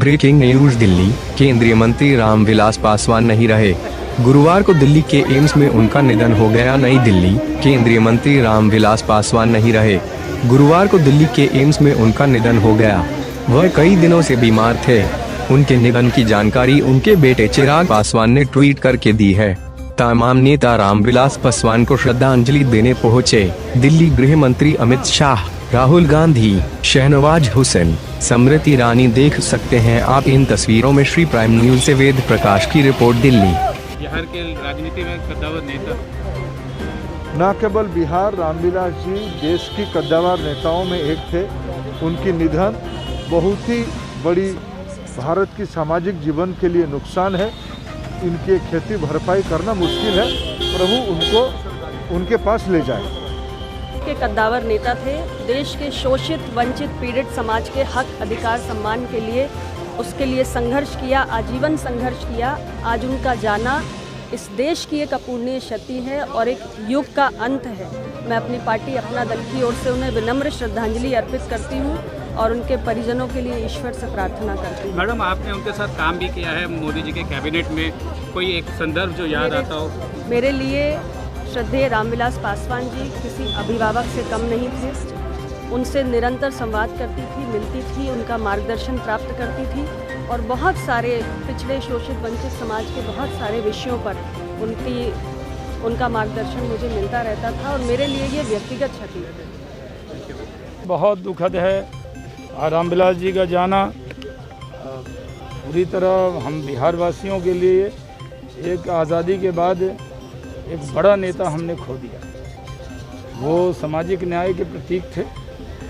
Breaking news Delhi, केंद्रीय मंत्री रामविलास पासवान नहीं रहे। गुरुवार को दिल्ली के एम्स में उनका निधन हो गया। नई दिल्ली, केंद्रीय मंत्री रामविलास पासवान नहीं रहे। गुरुवार को दिल्ली के एम्स में उनका निधन हो गया। वह कई दिनों से बीमार थे। उनके निधन की जानकारी उनके बेटे चिराग पासवान ने ट्वीट करके दी है। तमाम नेता रामविलास पासवान को श्रद्धांजलि देने पहुंचे। दिल्ली गृह मंत्री अमित शाह, राहुल गांधी, शहनवाज हुसैन, स्मृति ईरानी। देख सकते हैं आप इन तस्वीरों में। श्री प्राइम न्यूज से वेद प्रकाश की रिपोर्ट। दिल्ली। बिहार के राजनीति में कद्दावर नेता, न केवल बिहार, रामविलास जी देश की कद्दावर नेताओं में एक थे। उनकी निधन बहुत ही बड़ी भारत की सामाजिक जीवन के लिए नुकसान है। इनकी खेती भरपाई करना मुश्किल है। प्रभु उनको उनके पास ले जाए। के कद्दावर नेता थे। देश के शोषित, वंचित, पीड़ित समाज के हक, अधिकार, सम्मान के लिए उसके लिए संघर्ष किया, आजीवन संघर्ष किया। आज उनका जाना इस देश की एक अपूर्णीय क्षति है और एक युग का अंत है। मैं अपनी पार्टी, अपना दल की ओर से उन्हें विनम्र श्रद्धांजलि अर्पित करती हूँ और उनके परिजनों के लिए ईश्वर से प्रार्थना करती हूँ। मैडम, आपने उनके साथ काम भी किया है मोदी जी के कैबिनेट में। कोई एक संदर्भ जो याद आता हो? मेरे लिए श्रद्धेय रामविलास पासवान जी किसी अभिभावक से कम नहीं थे। उनसे निरंतर संवाद करती थी, मिलती थी, उनका मार्गदर्शन प्राप्त करती थी और बहुत सारे पिछड़े, शोषित, वंचित समाज के बहुत सारे विषयों पर उनका मार्गदर्शन मुझे मिलता रहता था और मेरे लिए ये व्यक्तिगत क्षति है। बहुत दुखद है रामविलास जी का जाना। पूरी तरह हम बिहार वासियों के लिए एक आज़ादी के बाद एक बड़ा नेता हमने खो दिया। वो सामाजिक न्याय के प्रतीक थे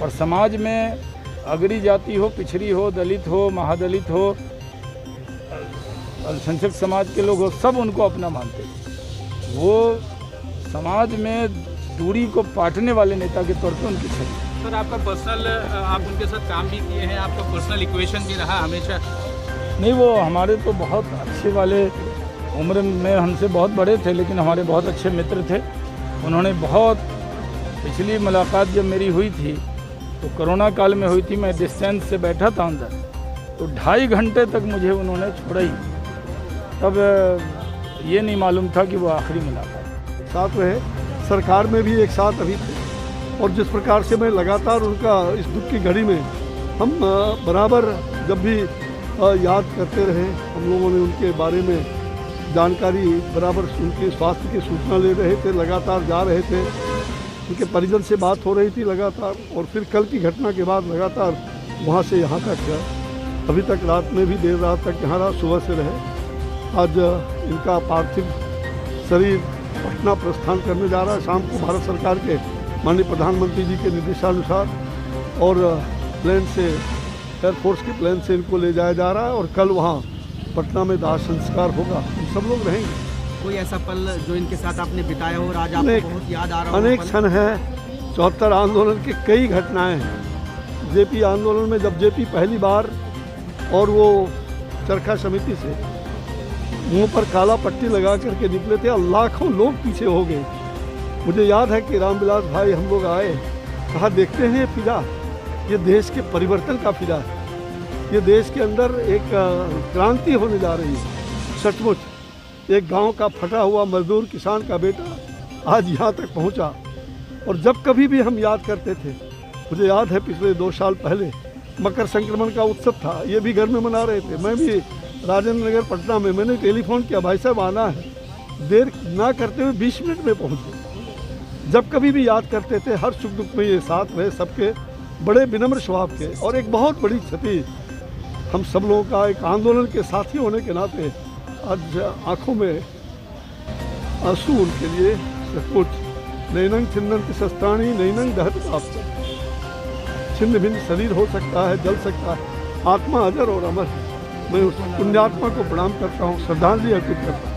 और समाज में अगड़ी जाति हो, पिछड़ी हो, दलित हो, महादलित हो, अल्पसंख्यक समाज के लोग हो, सब उनको अपना मानते थे। वो समाज में दूरी को पाटने वाले नेता के तौर पे उनकी छवि। सर, आपका पर्सनल, आप उनके साथ काम भी किए हैं, आपका पर्सनल इक्वेशन भी रहा हमेशा? नहीं, वो हमारे तो बहुत अच्छे वाले, उम्र में हमसे बहुत बड़े थे लेकिन हमारे बहुत अच्छे मित्र थे। उन्होंने बहुत, पिछली मुलाकात जब मेरी हुई थी तो कोरोना काल में हुई थी। मैं डिस्टेंस से बैठा था अंदर, तो 2.5 घंटे तक मुझे उन्होंने छोड़ा ही। तब ये नहीं मालूम था कि वो आखिरी मुलाकात। साथ रहे, सरकार में भी एक साथ अभी थे और जिस प्रकार से मैं लगातार उनका इस दुख की घड़ी में हम बराबर जब भी याद करते रहे, हम लोगों ने उनके बारे में जानकारी बराबर, उनके स्वास्थ्य की सूचना ले रहे थे, लगातार जा रहे थे। उनके परिजन से बात हो रही थी लगातार और फिर कल की घटना के बाद लगातार वहाँ से यहाँ तक, अभी तक रात में भी देर रात तक यहाँ रहा, सुबह से रहे। आज इनका पार्थिव शरीर पटना प्रस्थान करने जा रहा है। शाम को भारत सरकार के माननीय प्रधानमंत्री जी के निर्देशानुसार और प्लेन से, एयरफोर्स की प्लेन से इनको ले जाया जा रहा है और कल वहाँ पटना में दाह संस्कार होगा। सब लोग रहेंगे। कोई ऐसा पल जो इनके साथ आपने बिताया हो और आज आपको बहुत याद आ रहा हो? अनेक क्षण है। 74 आंदोलन की कई घटनाएं हैं। जेपी आंदोलन में जब जेपी पहली बार और वो चरखा समिति से मुंह पर काला पट्टी लगा करके निकले थे और लाखों लोग पीछे हो गए। मुझे याद है कि रामविलास भाई, हम लोग आए, कहा देखते हैं ये फिजा, ये देश के परिवर्तन का फिजा है। ये देश के अंदर एक क्रांति होने जा रही है। सचमुच एक गांव का फटा हुआ मजदूर किसान का बेटा आज यहाँ तक पहुँचा। और जब कभी भी हम याद करते थे, मुझे याद है पिछले 2 साल पहले मकर संक्रमण का उत्सव था, ये भी घर में मना रहे थे। मैं भी राजेंद्र नगर पटना में, मैंने टेलीफोन किया, भाई साहब आना है। देर ना करते हुए 20 मिनट में पहुँचे। जब कभी भी याद करते थे, हर सुख दुख में ये साथ रहे, सबके बड़े विनम्र स्वभाव के। और एक बहुत बड़ी क्षति हम सब लोगों का, एक आंदोलन के साथी होने के नाते आज आँखों में आंसू उनके लिए सचमुच। नैनंग छिन्नंति शस्त्राणि नैनंग दहत आपका। छिन्न भिन्न शरीर हो सकता है, जल सकता है, आत्मा अजर और अमर है। मैं उस पुण्यात्मा को प्रणाम करता हूँ, श्रद्धांजलि अर्पित करता हूँ।